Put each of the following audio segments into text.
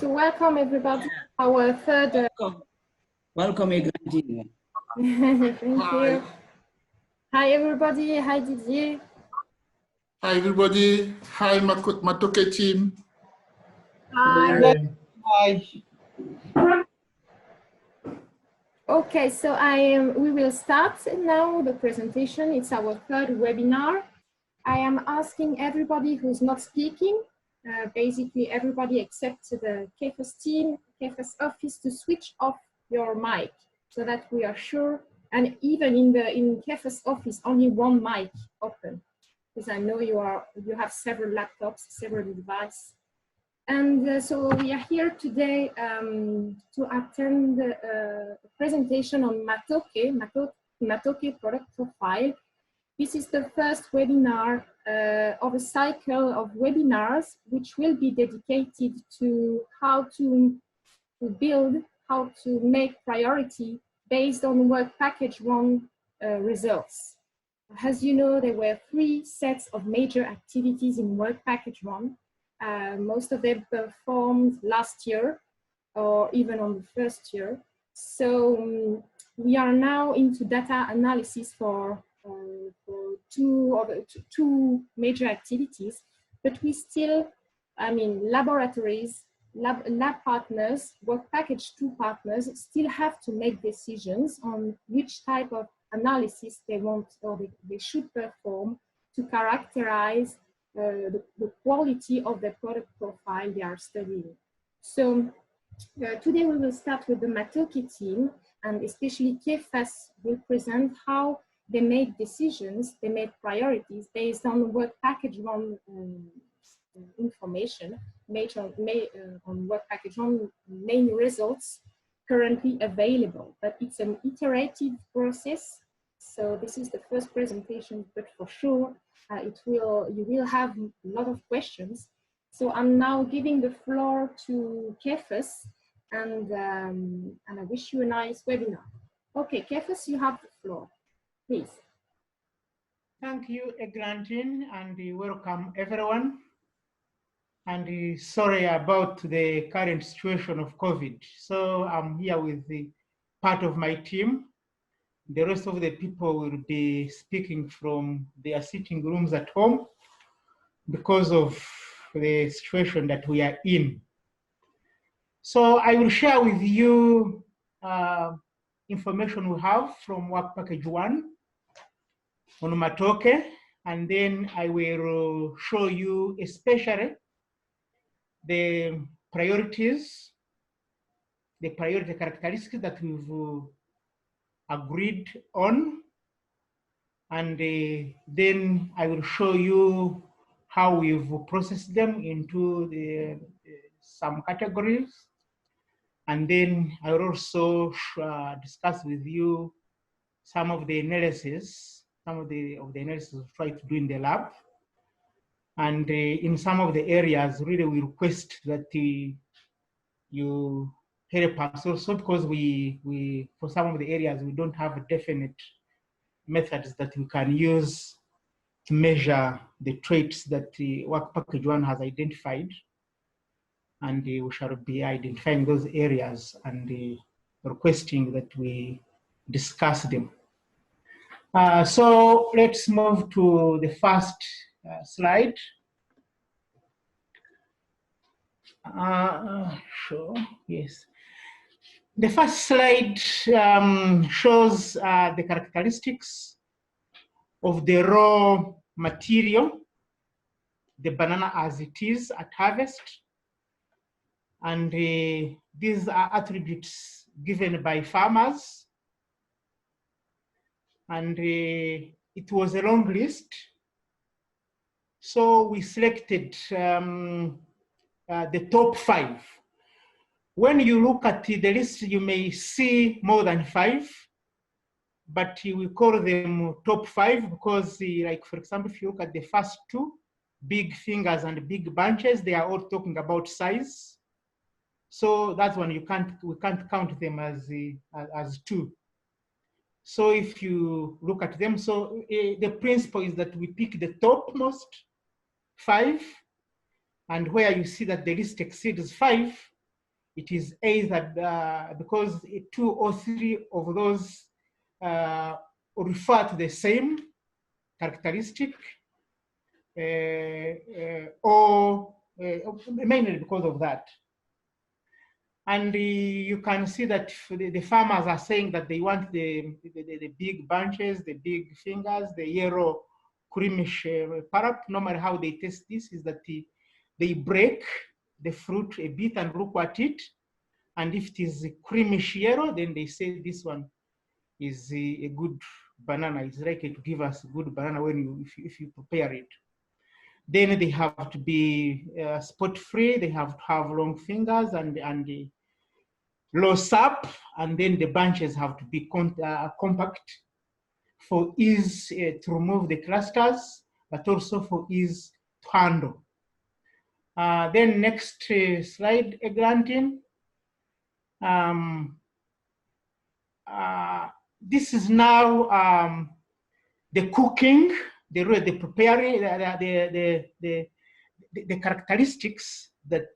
So welcome everybody. Our third. Welcome, Eglantine. Thank you. Hi everybody. Hi Didier. Hi everybody. Hi Matooke team. Hi. Hi. Okay, so we will start now the presentation. It's our third webinar. I am asking everybody who's not speaking, basically everybody except the Kephas team, Kephas office, to switch off your mic so that we are sure. And even in Kephas office, only one mic open, because I know you have several laptops, several devices. And so we are here today to attend a presentation on Matooke product profile. This is the first webinar of a cycle of webinars which will be dedicated to how to build, how to make priority based on work package 1 results. As you know, there were 3 sets of major activities in work package 1. Most of them performed last year or even on the first year. So we are now into data analysis for two major activities, but we still, laboratories, lab partners, work package 2 partners still have to make decisions on which type of analysis they want or they should perform to characterize the quality of the product profile they are studying. So today we will start with the Matooke team, and especially Kephas will present how they make decisions, they make priorities based on work package 1 information, on work package 1 main results currently available. But it's an iterative process. So this is the first presentation, but for sure you will have a lot of questions. So I'm now giving the floor to Kephas, and I wish you a nice webinar. Okay, Kephas, you have the floor, please. Thank you, Eglantine, and welcome everyone. And sorry about the current situation of COVID. So I'm here with the part of my team. The rest of the people will be speaking from their sitting rooms at home because of the situation that we are in. So I will share with you information we have from work package 1 on Matooke, and then I will show you especially the priorities, the priority characteristics that we've agreed on, and then I will show you how we've processed them into some categories, and then I will also discuss with you some of the analysis, analysis we try to do in the lab, and in some of the areas really we request that you help us also, because we for some of the areas we don't have definite methods that we can use to measure the traits that the work package 1 has identified, and we shall be identifying those areas and requesting that we discuss them. So let's move to the first slide. Sure, yes. The first slide shows the characteristics of the raw material, the banana as it is at harvest. And these are attributes given by farmers. And it was a long list. So we selected the top 5. When you look at the list, you may see more than 5, but we call them top 5 because, like for example, if you look at the first 2, big fingers and big bunches, they are all talking about size. So that's one we can't count them as 2. So if you look at them, so the principle is that we pick the topmost 5, and where you see that the list exceeds 5, it is either because 2 or 3 of those refer to the same characteristic, or mainly because of that. And you can see that the farmers are saying that they want the big bunches, the big fingers, the yellow creamish pulp. Normally how they test this is that they break the fruit a bit and look at it. And if it is creamish yellow, then they say this one is a good banana. It's likely to give us a good banana when if you prepare it. Then they have to be spot free. They have to have long fingers and low sap, and then the bunches have to be compact for ease to remove the clusters, but also for ease to handle. Then next slide, Eglantin. This is now the cooking, the preparing, the characteristics that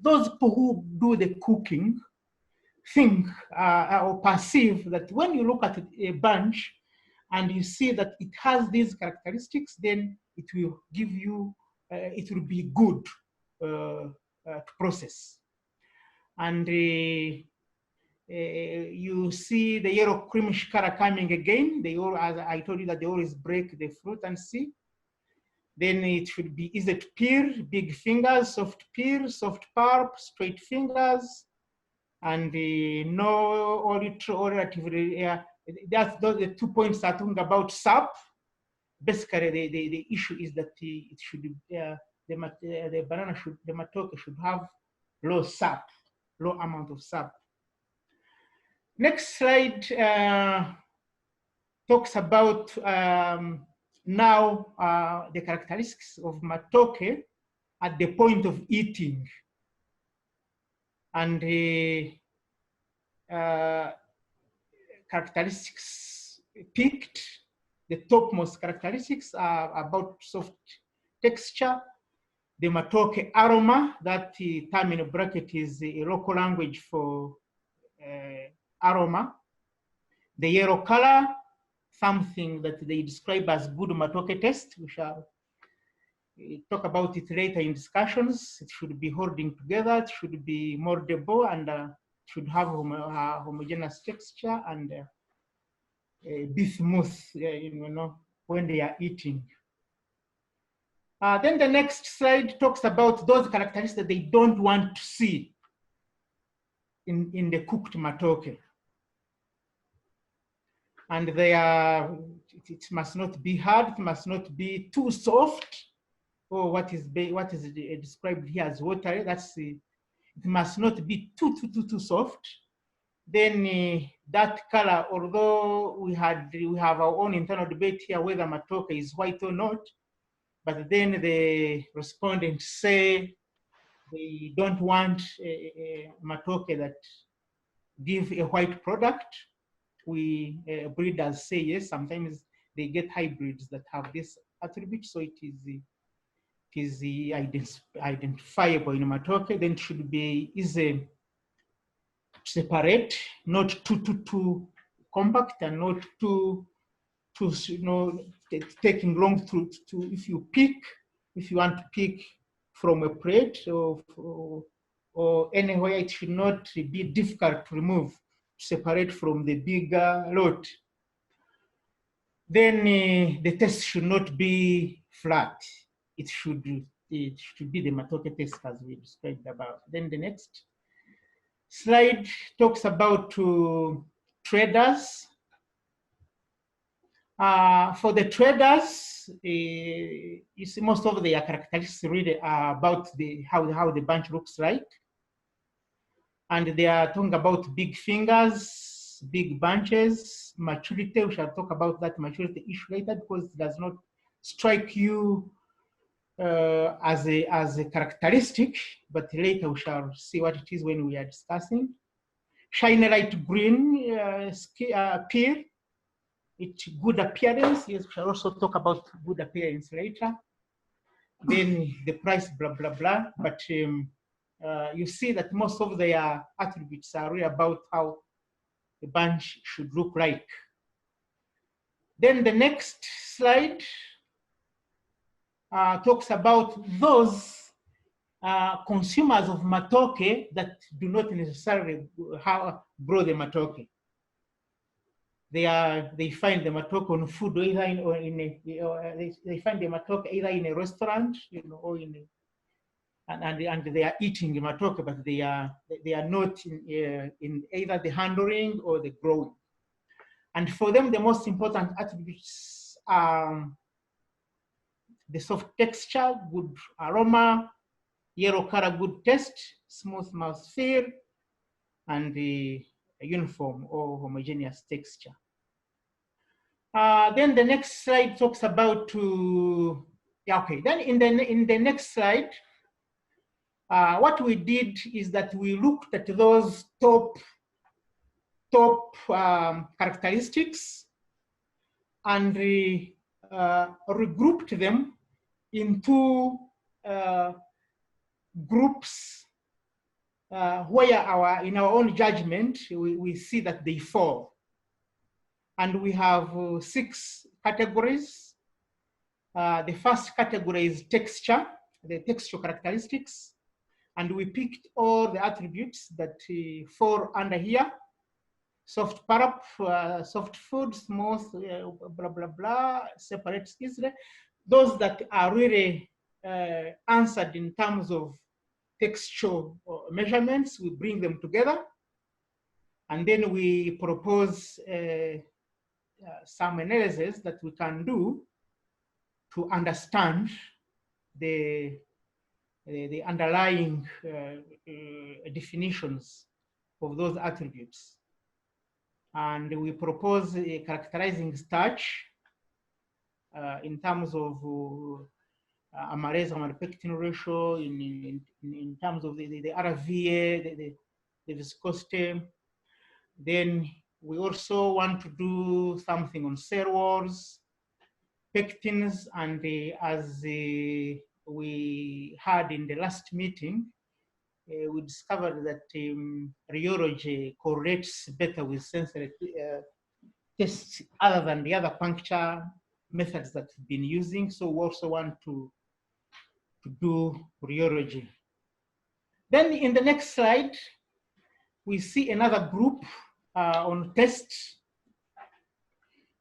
those people who do the cooking think or perceive that when you look at a bunch and you see that it has these characteristics, then it will give you, it will be good to process. And you see the yellow creamish color coming again. They all, as I told you, that they always break the fruit and see. Then it should be easy to peel, big fingers, soft peel, soft pulp, straight fingers, and no or relatively. That's those the 2 points are talking about sap. Basically, the issue is that it should the banana should, the Matooke should have low sap, low amount of sap. Next slide talks about now the characteristics of Matooke at the point of eating. And characteristics picked, the topmost characteristics are about soft texture, the Matooke aroma, that term in a bracket is a local language for aroma, the yellow color, something that they describe as good Matooke taste. We shall talk about it later in discussions. It should be holding together, it should be moldable, and should have homogeneous texture and be smooth, you know, when they are eating. Then the next slide talks about those characteristics that they don't want to see in the cooked Matooke. And they are, it must not be hard, it must not be too soft, or what is described here as watery. That's it must not be too soft. Then that color, although we have our own internal debate here whether Matooke is white or not, but then the respondents say they don't want a Matooke that give a white product. We breeders say yes, sometimes they get hybrids that have this attribute, so it is identifiable in Matooke. Then it should be easy to separate, not too compact, and not too you know, taking long to if you want to pick from a plate or anywhere, it should not be difficult to remove, to separate from the bigger lot. Then the taste should not be flat. It should be the Matooke taste as we described above. Then the next slide talks about traders. For the traders, you see most of their characteristics really are about how the bunch looks like. And they are talking about big fingers, big bunches, maturity. We shall talk about that maturity issue later because it does not strike you as a characteristic, but later we shall see what it is when we are discussing. Shiny light green peel, it's good appearance. Yes, we shall also talk about good appearance later. Then the price, blah, blah, blah. But you see that most of their attributes are really about how the bunch should look like. Then the next slide talks about those consumers of Matooke that do not necessarily grow the Matooke. They find the Matooke on food, either they find the Matooke either in a restaurant, or in and they are eating the Matooke, but they are not in either the handling or the growing. And for them, the most important attributes are the soft texture, good aroma, yellow color, good taste, smooth mouthfeel, and the uniform or homogeneous texture. Then the next slide talks about then in the next slide, what we did is that we looked at those top characteristics and regrouped them into groups where in our own judgment, we see that they fall. And we have 6 categories. The first category is texture, the texture characteristics. And we picked all the attributes that fall under here. Soft pulp, soft food, smooth, blah, blah, blah, separates easily. Those that are really answered in terms of textual measurements, we bring them together. And then we propose some analysis that we can do to understand the underlying definitions of those attributes. And we propose a characterizing starch in terms of amylase-amylopectin ratio, in terms of the RVA, the viscosity. Then we also want to do something on cell walls, pectins, and as we had in the last meeting, we discovered that rheology correlates better with sensory tests other than the other puncture methods that we've been using. So we also want to do rheology. Then in the next slide, we see another group on taste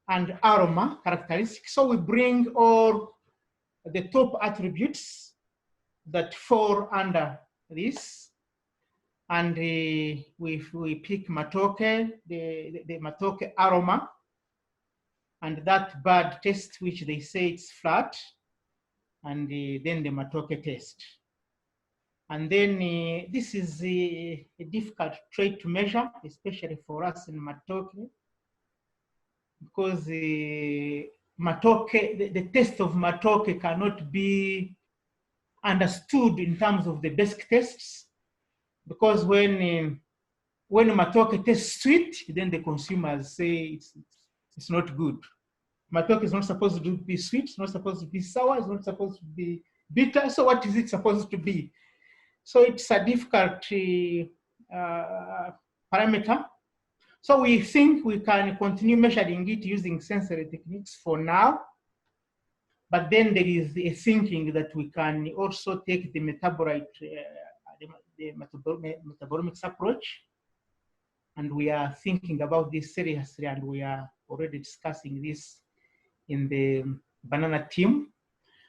and aroma characteristics. So we bring all the top attributes that fall under this, and we pick Matooke, the Matooke aroma, and that bad taste, which they say it's flat, and then the Matooke taste. And then this is a difficult trait to measure, especially for us in Matooke, because Matooke, the taste of Matooke cannot be understood in terms of the basic tastes, because when Matooke tastes sweet, then the consumers say it's not good. Matooke is not supposed to be sweet, it's not supposed to be sour, it's not supposed to be bitter. So what is it supposed to be? So it's a difficult parameter. So we think we can continue measuring it using sensory techniques for now. But then there is a thinking that we can also take the metabolomics approach. And we are thinking about this seriously, and we are already discussing this in the banana team.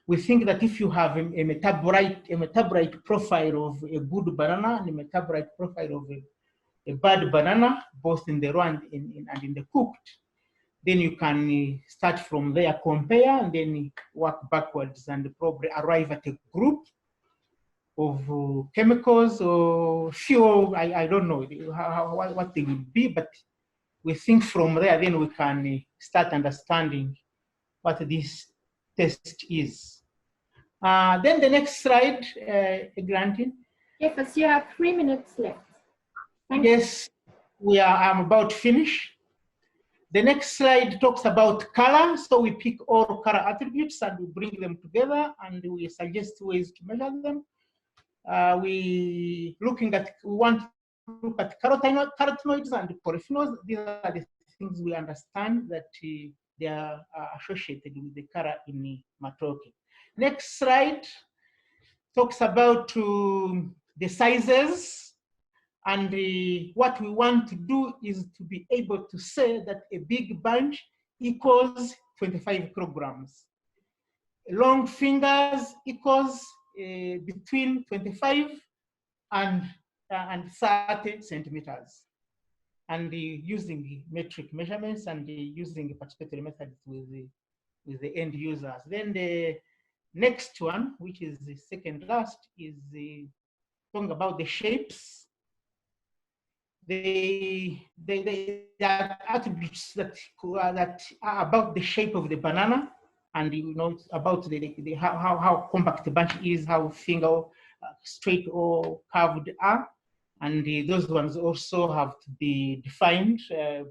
We think that if you have a metabolite profile of a good banana and a metabolite profile of a bad banana, both in the raw and in the cooked, then you can start from there, compare, and then work backwards and probably arrive at a group of chemicals or fuel. I don't know what they would be, but we think from there, then we can start understanding what this test is. Then the next slide, Grantin. Kephas, you have 3 minutes left. Yes, I'm about to finish. The next slide talks about color. So we pick all color attributes and we bring them together and we suggest ways to measure them. we want to look at carotenoids and polyphenols. These are the things we understand that they are associated with the color in Matooke. Next slide talks about the sizes, and what we want to do is to be able to say that a big bunch equals 25 kilograms. Long fingers equals between 25 and 30 centimeters. And using metric measurements and using participatory methods with the end users. Then the next one, which is the second last, is talking about the shapes. The attributes that are about the shape of the banana, and it's about how compact the bunch is, how finger straight or curved are, and those ones also have to be defined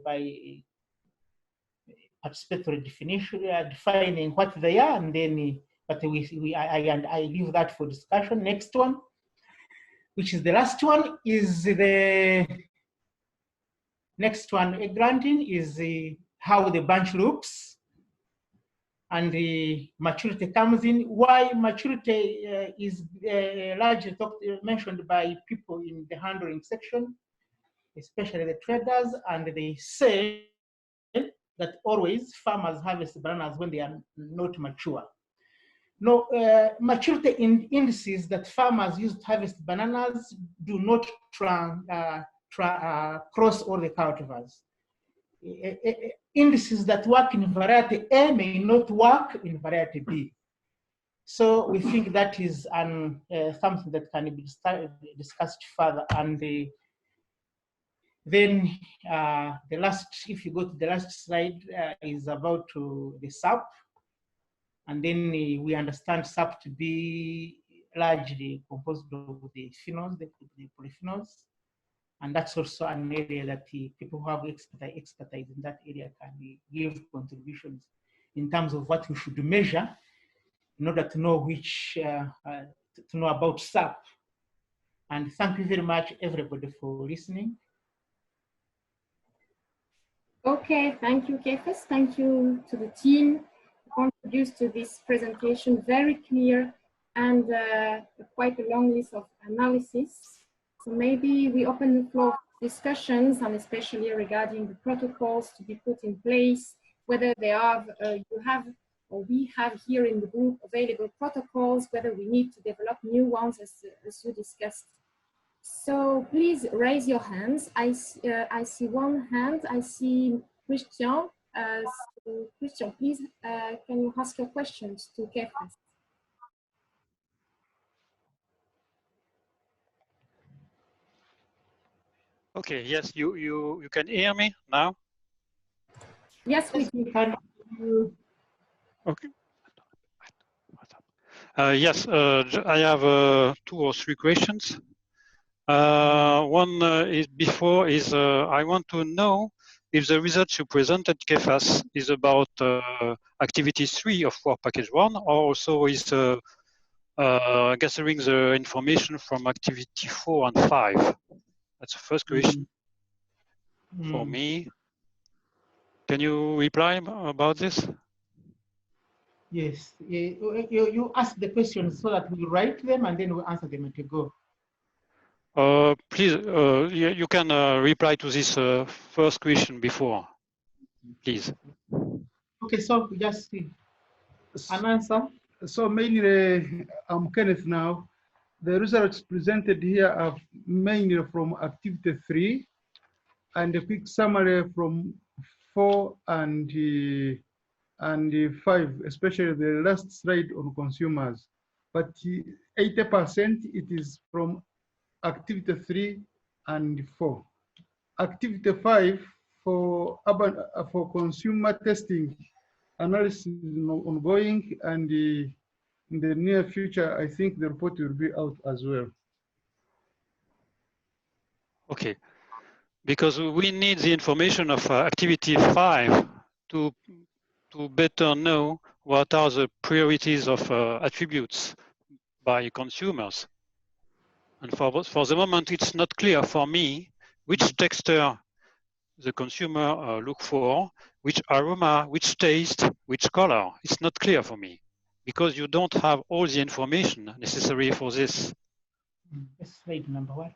by participatory definition, defining what they are, and then but I leave that for discussion. Next one, which is the last one, is the next one. Granting is how the bunch looks, and the maturity comes in. Why maturity is largely mentioned by people in the handling section, especially the traders, and they say that always farmers harvest bananas when they are not mature. No, maturity indices that farmers use to harvest bananas do not cross all the cultivars. Indices that work in variety A may not work in variety B. So we think that is something that can be discussed further. And then the last, if you go to the last slide, is about the sap. And then we understand sap to be largely composed of the phenols, the polyphenols. And that's also an area that people who have expertise in that area can give contributions in terms of what we should measure in order to know to know about sap. And thank you very much, everybody, for listening. Okay, thank you, Kephas. Thank you to the team who contributes to this presentation, very clear and quite a long list of analysis. So maybe we open the floor for discussions, and especially regarding the protocols to be put in place, whether they have, you have, or we have here in the group available protocols, whether we need to develop new ones as you discussed. So please raise your hands. I see one hand. I see Christian. So Christian, please, can you ask your questions to Kephas? Okay, yes, you can hear me now? Yes, we can. Okay. Yes, I have 2 or 3 questions. One is I want to know if the results you presented, Kephas, is about activity 3 of Work Package 1, or also is gathering the information from activity 4 and 5. That's the first question for me. Can you reply about this? Yes, you ask the questions so that we write them and then we answer them as we go. Please, you can reply to this first question before, please. Okay, so we just see an answer. So mainly, I'm Kenneth now. The results presented here are mainly from activity 3 and a quick summary from 4 and 5, especially the last slide on consumers. But 80% it is from activity 3 and 4. Activity 5 for consumer testing analysis is ongoing, and in the near future, I think the report will be out as well. Okay, because we need the information of activity 5 to better know what are the priorities of attributes by consumers. And for the moment, it's not clear for me which texture the consumer look for, which aroma, which taste, which color. It's not clear for me because you don't have all the information necessary for this. Slide number what?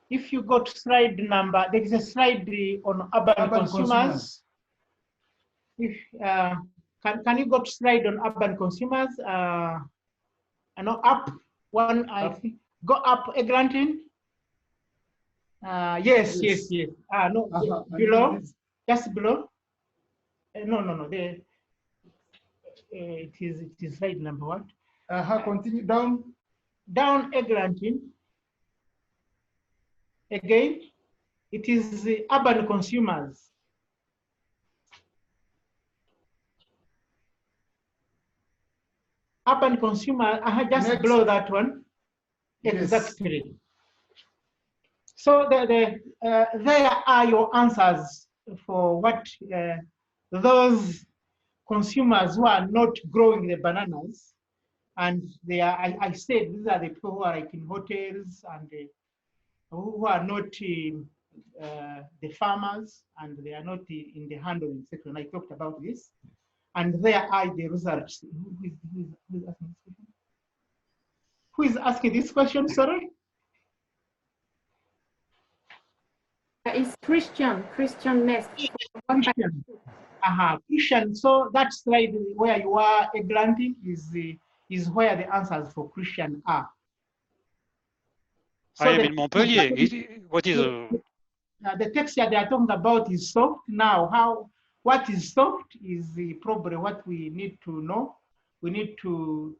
If you go to slide number, there is a slide on urban consumers. If can you go to slide on urban consumers? I know up one. I think go up a granting. Yes. No, below, just below. No. There. It is slide number what? Continue down. Down a granting. Again, it is the urban consumers. Urban consumer, just next. Below that one. Exactly. Yes. So there are your answers for what those consumers who are not growing the bananas, and they are. I said these are the people who are like in hotels and who are not the farmers, and they are not in the handling sector. And I talked about this, and there are the results. Who is asking this question? Sorry. It's Christian Nest. Christian. Christian. So that slide where you are granting is where the answers for Christian are. So I am in Montpellier. What is the texture they are talking about is soft. Now, what is soft is probably what we need to know. We need to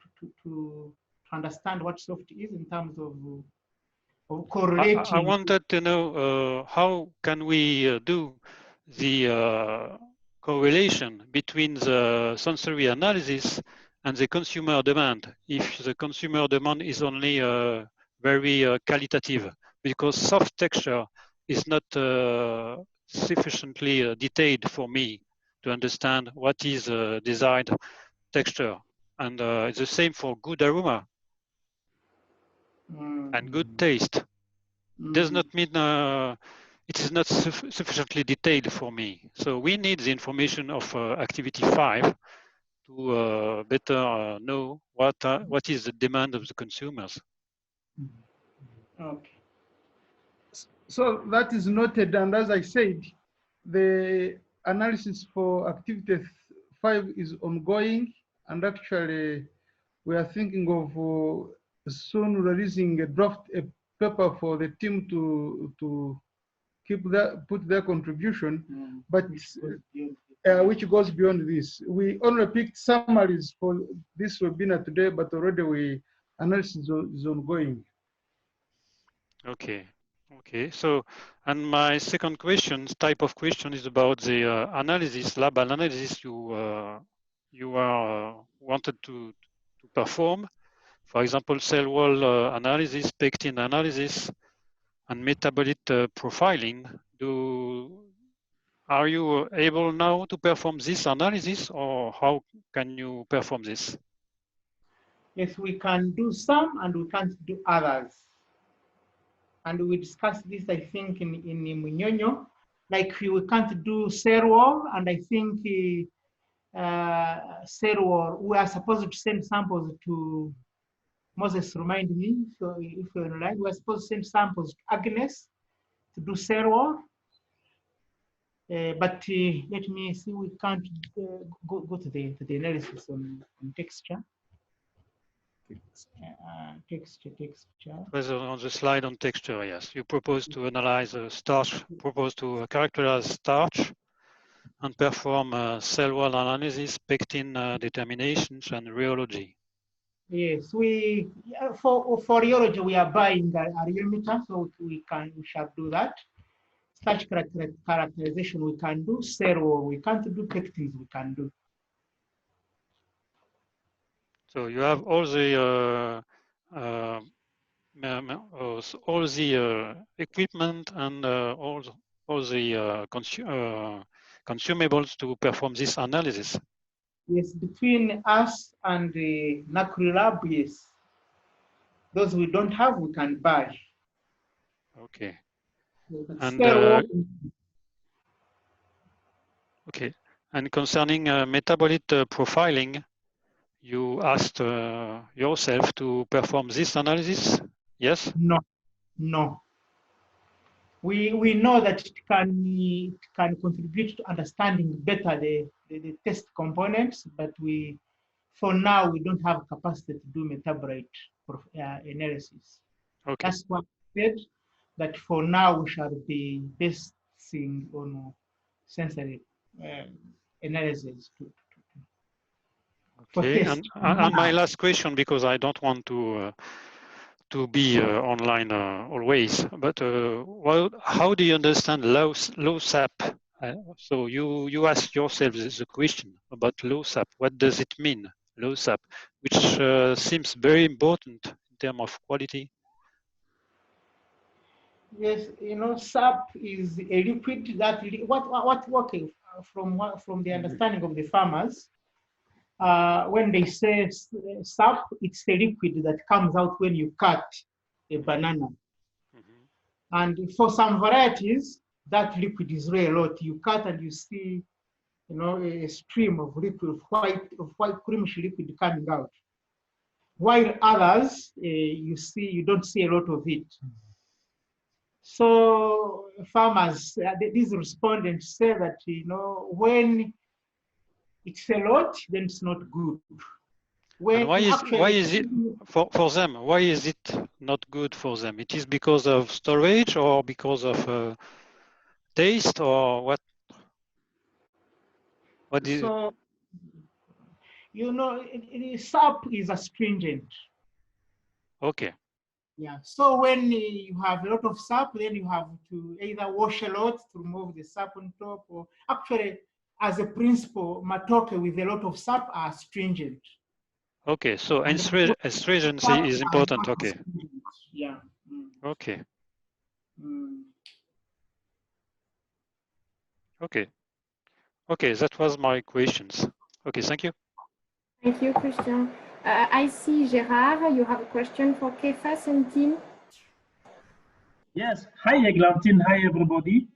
understand what soft is in terms of correlating. I wanted to know how can we do the correlation between the sensory analysis and the consumer demand if the consumer demand is only very qualitative, because soft texture is not sufficiently detailed for me to understand what is desired texture. And it's the same for good aroma and good taste. Does not mean it is not sufficiently detailed for me. So we need the information of activity 5 to better know what is the demand of the consumers. Okay. So that is noted, and as I said, the analysis for activity 5 is ongoing, and actually we are thinking of soon releasing a draft paper for the team to put their contribution, but which goes beyond this. We only picked summaries for this webinar today, but already analysis is ongoing. Okay. So, and my second type of question is about the analysis, lab analysis you wanted to perform. For example, cell wall analysis, pectin analysis, and metabolite profiling. Are you able now to perform this analysis, or how can you perform this? Yes, we can do some and we can't do others. And we discussed this, I think, in Munyonyo. Like we can't do cell wall, and I think cell wall, we are supposed to send samples to Moses, remind me, so if you're online, we're supposed to send samples to Agnes to do cell wall. But let me see, we can't go to the analysis on texture. Texture. Was on the slide on texture, yes. You propose to analyze starch, propose to characterize starch and perform cell wall analysis, pectin determinations, and rheology. Yes, we for rheology we are buying a real meter, so we shall do that. Starch characterization we can do, cell wall we can't do, pectins we can do. So you have all the equipment and all the consumables to perform this analysis. Yes, between us and the NACRI lab, yes. Those we don't have, we can buy. Okay. We can And sell okay. And concerning metabolite profiling, you asked yourself to perform this analysis? Yes? No, no. We know that it can contribute to understanding better the test components, but for now we don't have capacity to do metabolite analysis. Okay. That's why I said that for now we shall be basing on sensory analysis for Okay. test. And my last question, because I don't want to be online always, but well, how do you understand low SAP? So you ask yourself the question about low SAP. What does it mean, low SAP, which seems very important in terms of quality? Yes, you know, SAP is a liquid that working from the understanding of the farmers. When they say SAP, it's a liquid that comes out when you cut a banana. And for some varieties, that liquid is very lot. You cut and you see, you know, a stream of liquid, of white creamish liquid coming out. While others, you don't see a lot of it. So farmers, these respondents say that, you know, when it's a lot, then it's not good. And why is it for them? Why is it not good for them? It is because of storage or because of taste or what? What is? So, you know, SAP is astringent. Okay. Yeah. So when you have a lot of sap, then you have to either wash a lot to remove the sap on top, or actually, as a principle, Matooke with a lot of sap are astringent. Okay, so astringency is important. Okay. Yeah. Okay. Okay. Okay, that was my questions. Okay, thank you. Thank you, Christian. I see Gérard, you have a question for Kephas and team. Yes. Hi, Eglantine. Hi, everybody.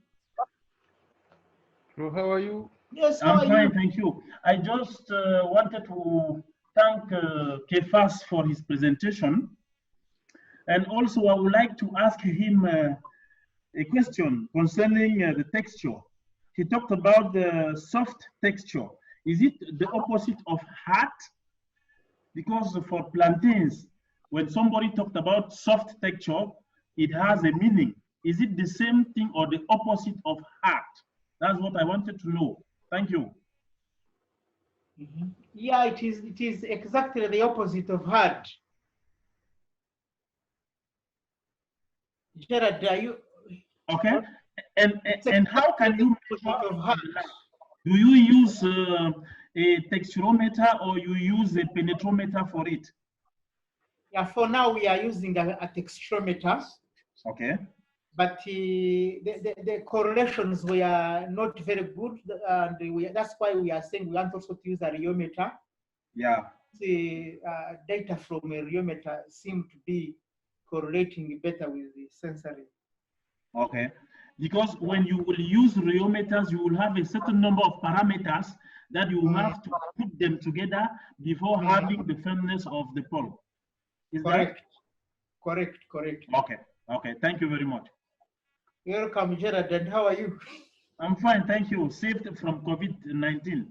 So how are you? Yes, I'm fine, thank you. I just wanted to thank Kephas for his presentation. And also, I would like to ask him a question concerning the texture. He talked about the soft texture. Is it the opposite of hard? Because for plantains, when somebody talked about soft texture, it has a meaning. Is it the same thing or the opposite of hard? That's what I wanted to know. Thank you. Yeah, it is exactly the opposite of hard. Gerard, are you okay? And how can you measure? Do you use a texturometer or you use a penetrometer for it? Yeah, for now we are using a texturometer. Okay. But the correlations were not very good, and that's why we are saying we want also to use a rheometer. Yeah. The data from a rheometer seem to be correlating better with the sensory. Okay. Because when you will use rheometers, you will have a certain number of parameters that you will have to put them together before having the firmness of the pulp. Is correct? That? Correct, correct. Okay, okay. Thank you very much. You're welcome, Gerard. And how are you? I'm fine, thank you. Saved from COVID-19.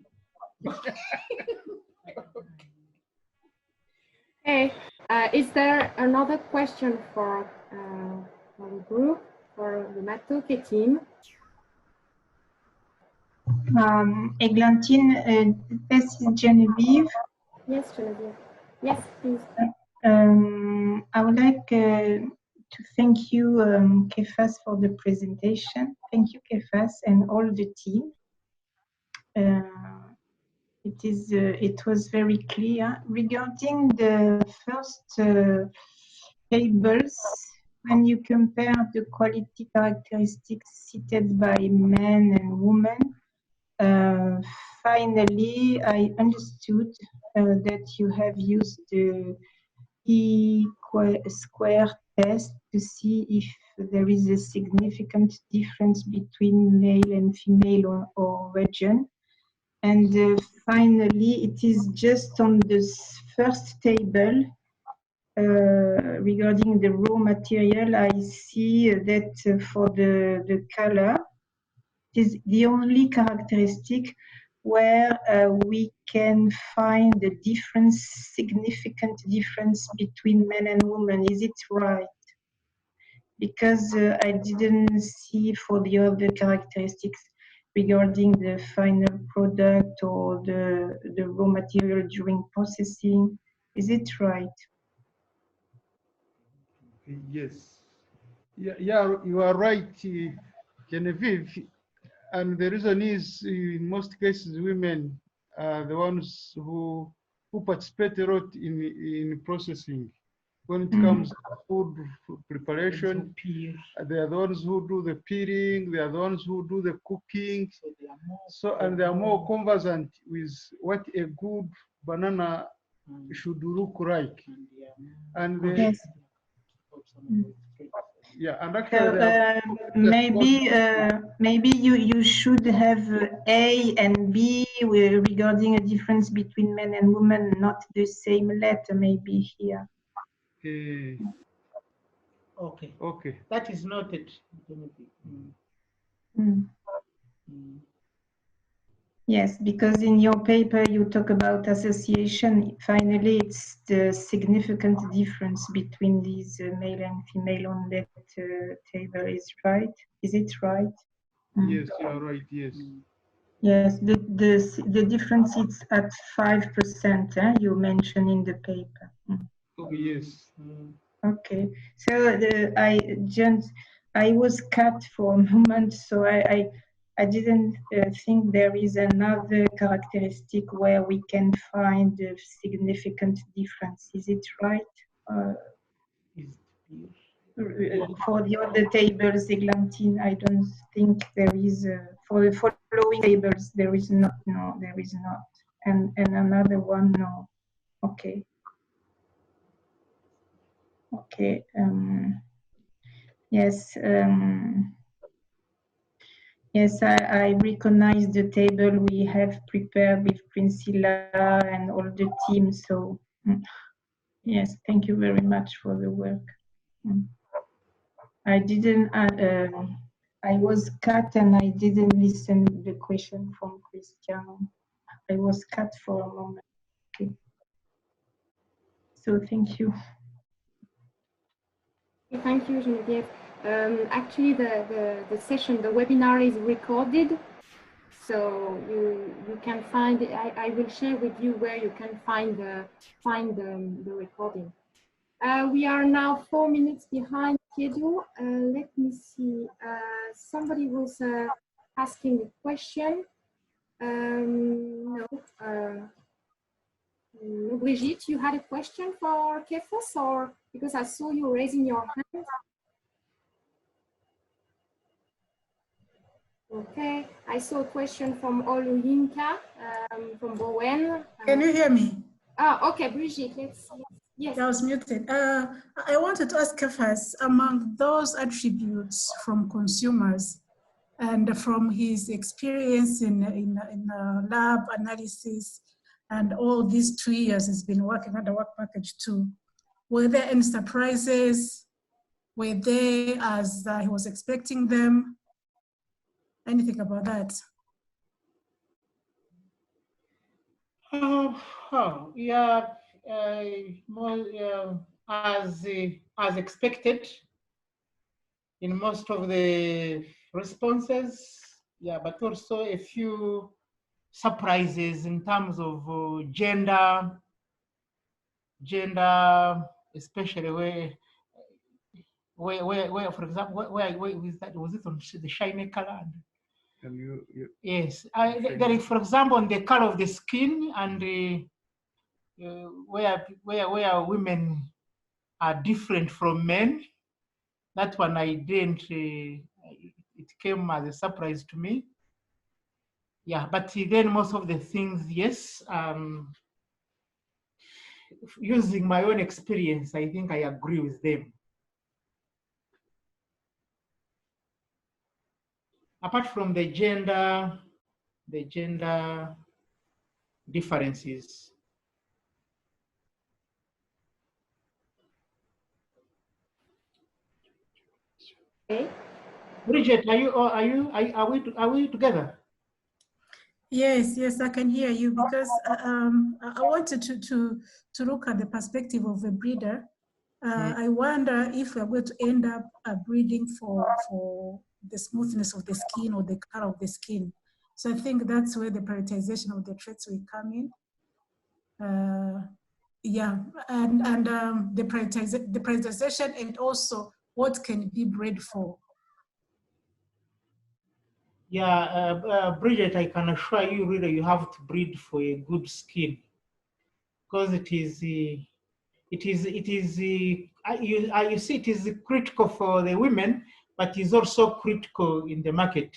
Hey, is there another question for the group, for the Matooke team? Eglantine, this is Genevieve. Yes, Genevieve. Yes, please. I would like to thank you, Kephas, for the presentation. Thank you, Kephas, and all the team. It was very clear regarding the first tables. When you compare the quality characteristics cited by men and women, finally I understood that you have used the square test to see if there is a significant difference between male and female or region. And finally, it is just on this first table regarding the raw material. I see that for the color, it is the only characteristic where we can find the difference, significant difference between men and women. Is it right? Because I didn't see for the other characteristics regarding the final product or the raw material during processing. Is it right? Yes. Yeah, you are right, Genevieve. And the reason is, in most cases, women are the ones who participate a lot in processing. When it comes to food preparation, they are the ones who do the peeling, they are the ones who do the cooking. So, and they are more conversant with what a good banana should look like. And they, yes. Yeah, and So actually, maybe you should have A and B regarding a difference between men and women, not the same letter. Maybe here. Okay. Okay. That is noted. Yes, because in your paper you talk about association. Finally, it's the significant difference between these male and female on that table. Is right? Is it right? Yes, you are right. Yes. Yes, the difference is at 5%. You mentioned in the paper. Oh, yes. Okay, so I was cut for a moment, so I didn't think there is another characteristic where we can find a significant difference. Is it right? For the other tables, Eglantine, I don't think there is. For the following tables, there is not. No, there is not. And another one, no. Okay. Okay. Yes. Yes, I recognize the table we have prepared with Priscilla and all the team. So, yes, thank you very much for the work. I didn't. I was cut and I didn't listen to the question from Christian. I was cut for a moment. Okay. So thank you. Thank you, Genevieve. Actually, the session, the webinar is recorded, so you can find it. I will share with you where you can find the recording. We are now 4 minutes behind schedule. Let me see. Somebody was asking a question. No, Brigitte, you had a question for Kephas, or because I saw you raising your hand? Okay, I saw a question from Oluyinka from Bowen. Can you hear me? Oh, okay, Brigitte, let's see. Yes. I was muted. I wanted to ask Kephas, among those attributes from consumers and from his experience in lab analysis and all these 2 years he's been working on the work package 2, were there any surprises? Were they as he was expecting them? Anything about that? Yeah, as expected in most of the responses. Yeah, but also a few surprises in terms of gender, especially where for example, where was that? Was it on the shiny color? Yes, for example, on the color of the skin and where women are different from men. That one I didn't. It came as a surprise to me. Yeah, but then most of the things, yes. using my own experience, I think I agree with them. Apart from the gender differences. Okay. Bridget, are we together? Yes, I can hear you, because I wanted to look at the perspective of a breeder. I wonder if we're going to end up breeding for the smoothness of the skin or the color of the skin. So I think that's where the prioritization of the traits will come in. Yeah, and the prioritization, and also what can be bred for. Yeah, Bridget, I can assure you, really, you have to breed for a good skin, because you see, it is critical for the women, but is also critical in the market.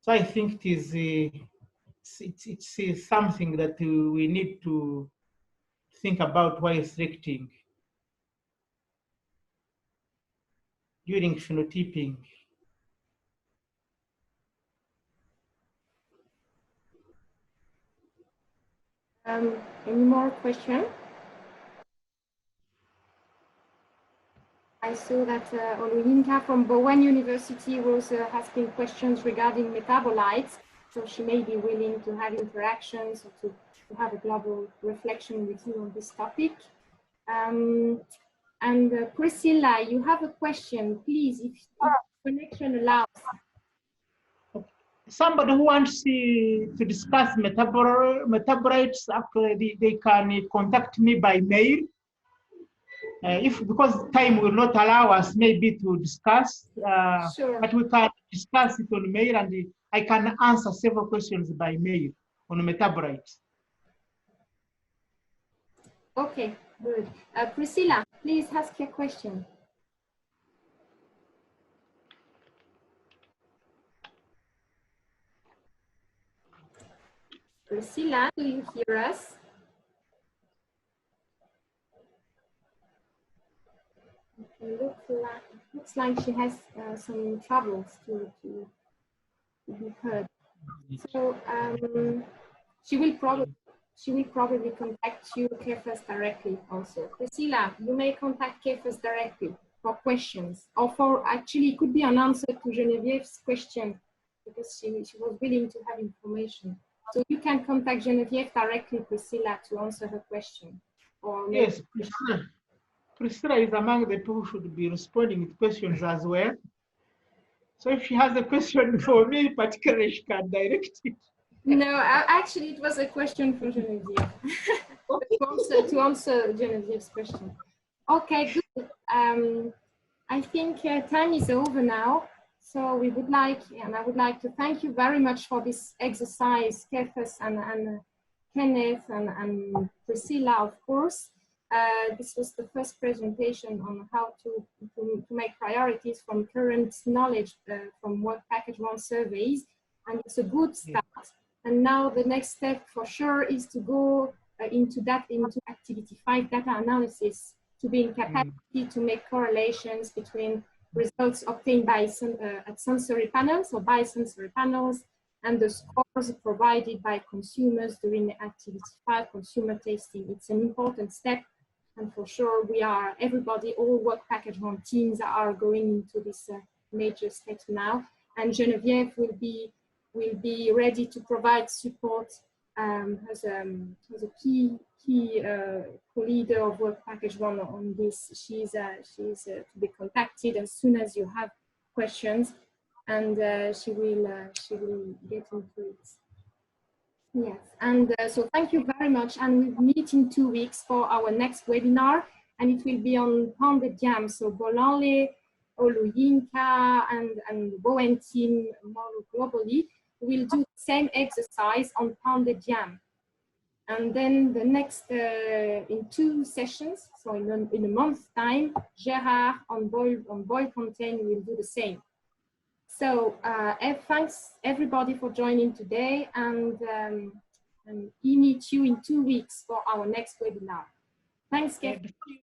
So I think it's something that we need to think about while selecting during phenotyping. Any more questions? I saw that Oluinka from Bowen University was asking questions regarding metabolites, so she may be willing to have interactions or to have a global reflection with you on this topic. And Priscilla, you have a question, please, if connection allows. Somebody who wants to discuss metabolites, actually, they can contact me by mail. Because time will not allow us maybe to discuss, Sure. but we can discuss it on mail, and I can answer several questions by mail on metabolites. Okay, good. Priscilla, please ask your question. Priscilla, do you hear us? Okay, looks like she has some troubles to be heard. So she will probably contact you, Kephas, directly also. Priscilla, you may contact Kephas directly for questions, or for, actually, it could be an answer to Genevieve's question, because she was willing to have information. So you can contact Genevieve directly, Priscilla, to answer her question. Or yes, Priscilla is among the people who should be responding with questions as well. So if she has a question for me, particularly, she can direct it. No, actually, it was a question for Genevieve. to answer Genevieve's question. Okay, good. I think time is over now. So we would like, and I would like to thank you very much for this exercise, Kephas and Kenneth and Priscilla, of course. This was the first presentation on how to make priorities from current knowledge from work package 1 surveys, and it's a good start. And now the next step for sure is to go into activity 5 data analysis, to be in capacity to make correlations between results obtained by at sensory panels or by sensory panels and the scores provided by consumers during the activity 5 consumer tasting. It's an important step, and for sure everybody, all work package 1 teams are going into this major steps now, and Genevieve will be ready to provide support as a key co-leader of work package 1 on this. She's to be contacted as soon as you have questions, and she will get into it. Yes, and so thank you very much, and we'll meet in 2 weeks for our next webinar, and it will be on Pounded Yam, so Bolanle, Oluyinka, and Bowen team more globally will do the same exercise on Pounded Yam. And then the next, in 2 sessions, so in a month's time, Gerard on boil contain will do the same. So thanks everybody for joining today, and and he meets you in 2 weeks for our next webinar. Thanks, Kephas. Before you